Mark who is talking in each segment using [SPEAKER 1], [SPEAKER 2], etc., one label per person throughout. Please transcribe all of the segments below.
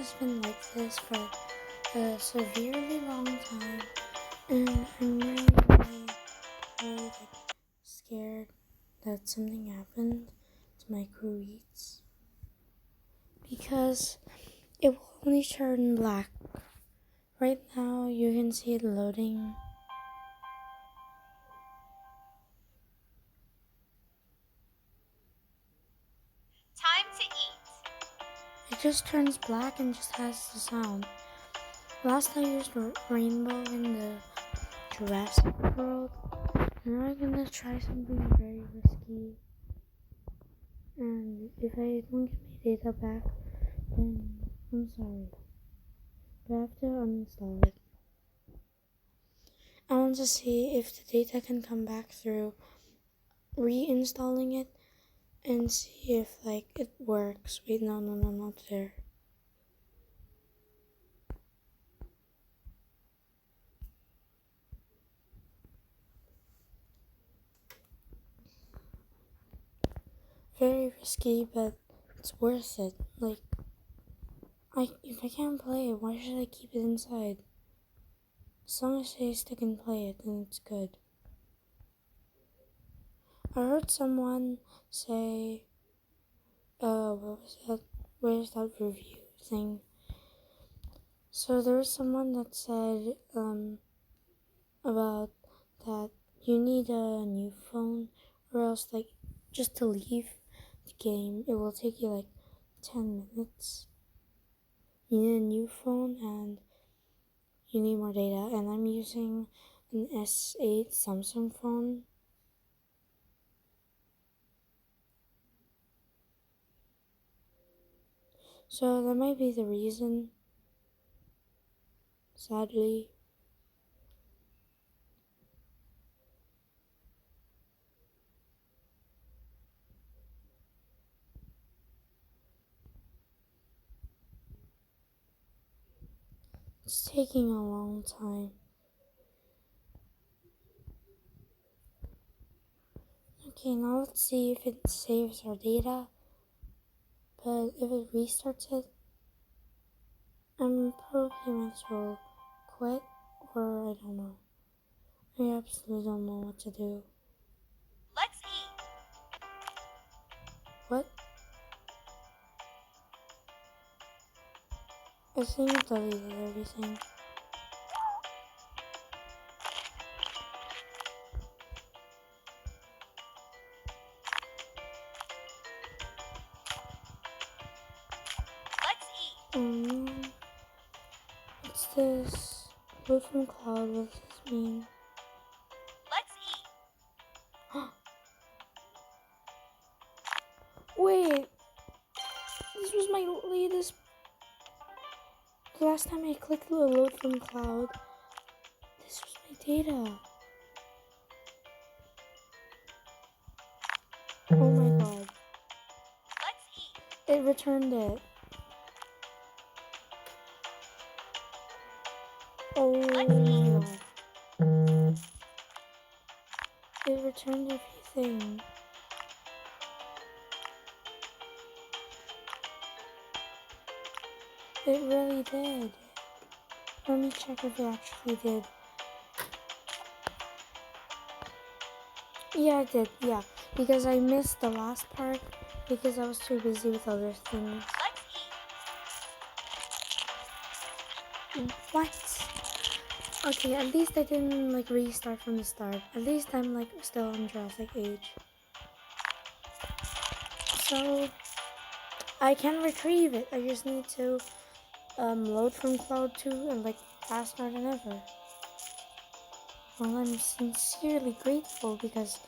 [SPEAKER 1] has been like this for a severely long time, and I'm really scared that something happened to my krew because it will only turn black. Right now, you can see it loading.
[SPEAKER 2] Time to eat.
[SPEAKER 1] It just turns black and just has the sound. Last I used rainbow in the Jurassic World. Now I'm gonna try something very risky. And if I don't get my data back, then I'm sorry. But I have to uninstall it. I want to see if the data can come back through reinstalling it and see if it works. Wait, no, not there. Very risky, but it's worth it. If I can't play it, why should I keep it inside? As long as I still can play it, then it's good. I heard someone say, what was that? Where's that review thing? So there was someone that said, about that you need a new phone, or else, just to leave the game, it will take you 10 minutes. You need a new phone, and you need more data, and I'm using an S8 Samsung phone. So that might be the reason, sadly. It's taking a long time. Okay, now let's see if it saves our data. But if it restarts it, I'm probably might as well quit, or I don't know. I absolutely don't know what to do.
[SPEAKER 2] Let's eat.
[SPEAKER 1] What? I think I deleted everything.
[SPEAKER 2] Let's eat.
[SPEAKER 1] What's this? Load from cloud, what does this mean?
[SPEAKER 2] Let's eat.
[SPEAKER 1] Wait! This was my latest. The last time I clicked the load from cloud, this was my data. Oh my god.
[SPEAKER 2] Let's eat.
[SPEAKER 1] It returned it. Oh my god. It returned everything. It really did. Let me check if it actually did. Yeah, it did. Yeah, because I missed the last part because I was too busy with other things.
[SPEAKER 2] Let's eat.
[SPEAKER 1] What? Okay, at least I didn't restart from the start. At least I'm still on Jurassic Age. So I can retrieve it. I just need to load from Cloud 2 and faster than ever. Well, I'm sincerely grateful because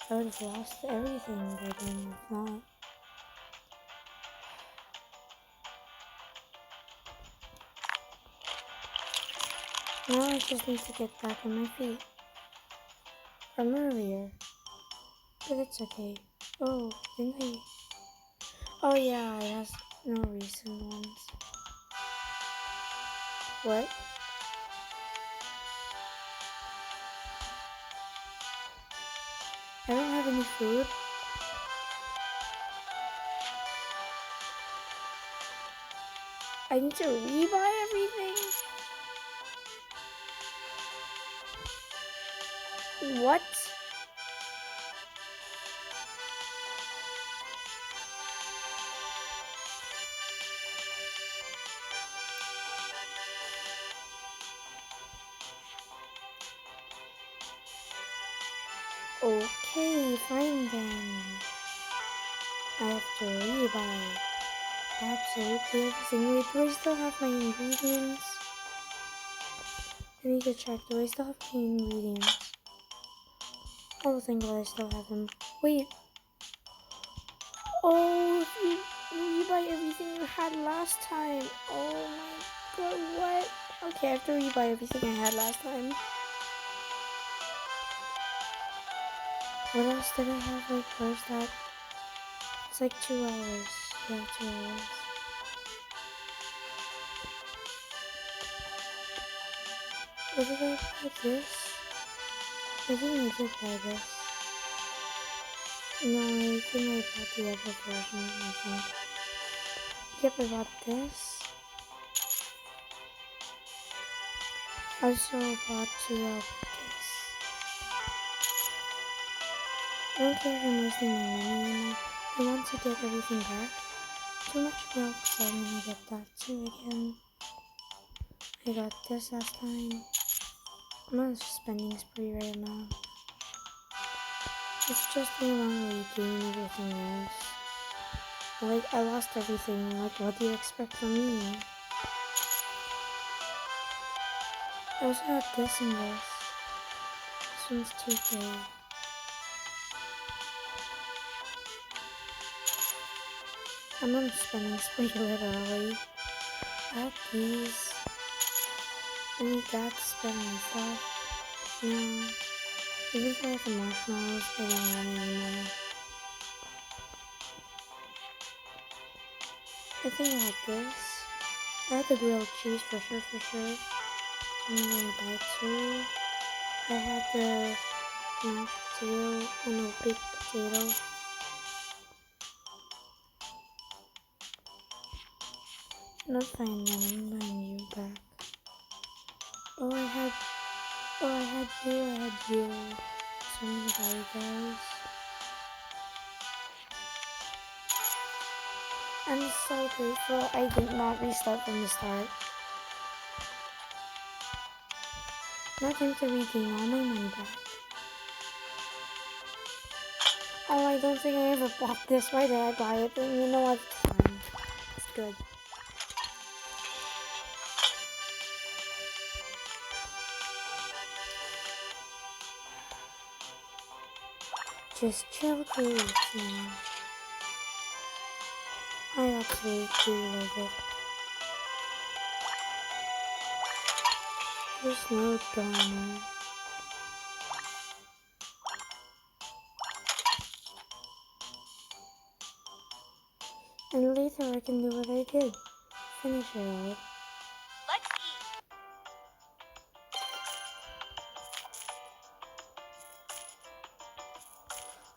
[SPEAKER 1] I would have lost everything by then if not. Now I just need to get back on my feet from earlier. But it's okay. Oh, didn't I? Oh yeah, I have no recent ones. What? I don't have any food. I need to rebuy everything? What? Okay, fine then. I have to rebuy absolutely everything. Wait, do I still have my ingredients? I need to check. Do I still have my ingredients? Oh, thank God I still have them. Wait. Oh, if you rebuy everything you had last time. Oh my God, what? Okay, I have to rebuy everything I had last time. What else did I have? Like, where's that? It's like 2 hours. Yeah, 2 hours. What did I buy? This? I think I did buy this. No, I think I bought the other version, I think. Yep, I bought this. I also bought 2 of this. I don't care if I'm wasting my money anymore. I want to get everything back. Too much milk, so I'm gonna get that too again. I got this last time. I'm on a spending spree right now. It's just the amount of regain everything else. Like, I lost everything. Like, what do you expect from me? I also had this and this. This one's 2K. I'm on a spending spree literally. I have these. I need that to spend myself. No. Even though I have the marshmallows, I don't want it anymore. I think I had this. I had the grilled cheese for sure. I'm gonna buy 2. I had the mashed potato. Oh no, baked potato. Not fine then, I'm buying you back. Oh, I had you. So I'm gonna buy you guys. I'm so grateful I did not restart from the start. Not going to regain all my money back. Oh, I don't think I ever bought this. Why did I buy it? Then you know what? It's fine. It's good. Just chill cruise now. I absolutely love it. There's no drama. And later I can do what I did. Finish it all.
[SPEAKER 2] Let's eat.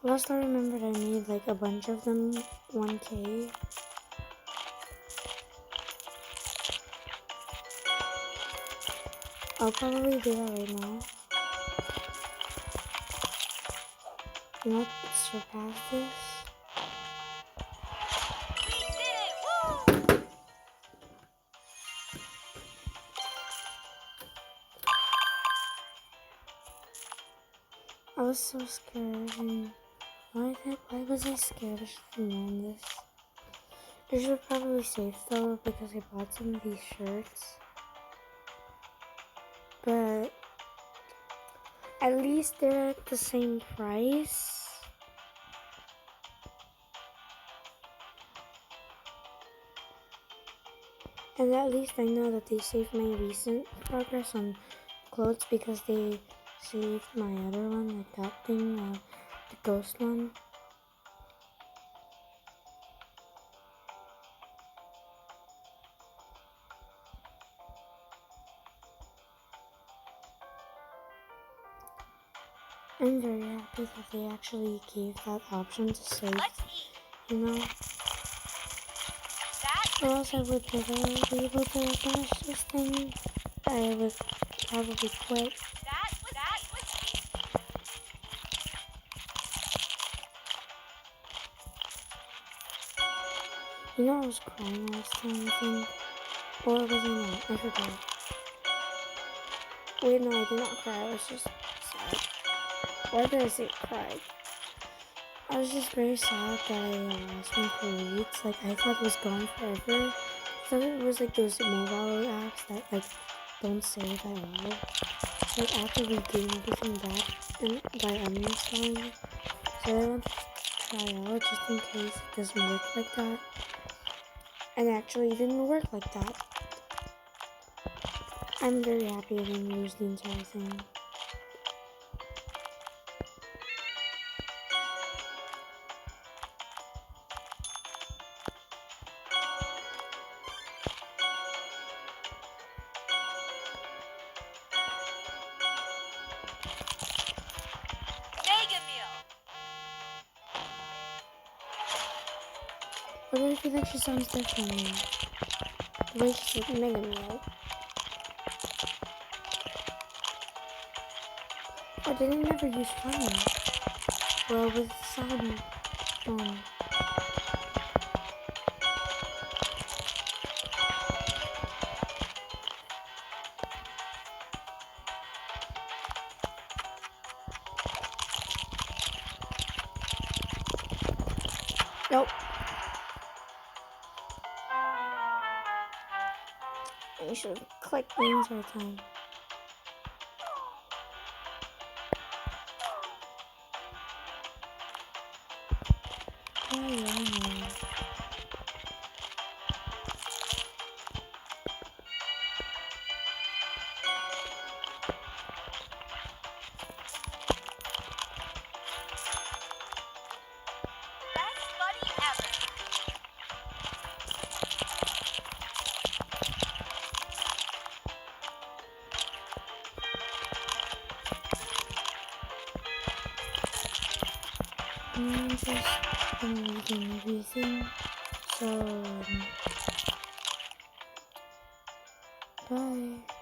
[SPEAKER 1] Last I remembered I made like a bunch of them 1K. I'll probably do that right now. You know, surpass this.
[SPEAKER 2] We did it! Woo!
[SPEAKER 1] I was so scared and why was I scared? I should have known this. I should probably save though because I bought some of these shirts. But at least they're at the same price. And at least I know that they saved my recent progress on clothes because they saved my other one, like that thing, the ghost one. I'm very happy that they actually gave that option to save,
[SPEAKER 2] Let's eat.
[SPEAKER 1] you know?
[SPEAKER 2] That
[SPEAKER 1] or else I would never be able to finish this thing. I would probably quit.
[SPEAKER 2] That was easy.
[SPEAKER 1] You know I was crying last time, I think. Or was I not? I forgot. Wait, no, I did not cry. I was just sad. Why did I say cry? I was just very sad that I lost my colleagues. Like, I thought it was gone forever. I thought it was like those mobile apps that like don't save at all. Like after we gain everything back and by uninstalling. So I wanted to try out just in case it doesn't work like that. And actually it didn't work like that. I'm very happy I didn't lose the entire thing.
[SPEAKER 2] Mega meal.
[SPEAKER 1] But I feel like she sounds different now. The way she said Mega Meal. Or did I never use fire? Well, with sound on. Nope. I should have clicked the entire time. Yeah.
[SPEAKER 2] Best buddy ever.
[SPEAKER 1] I'm just reading everything. So, bye.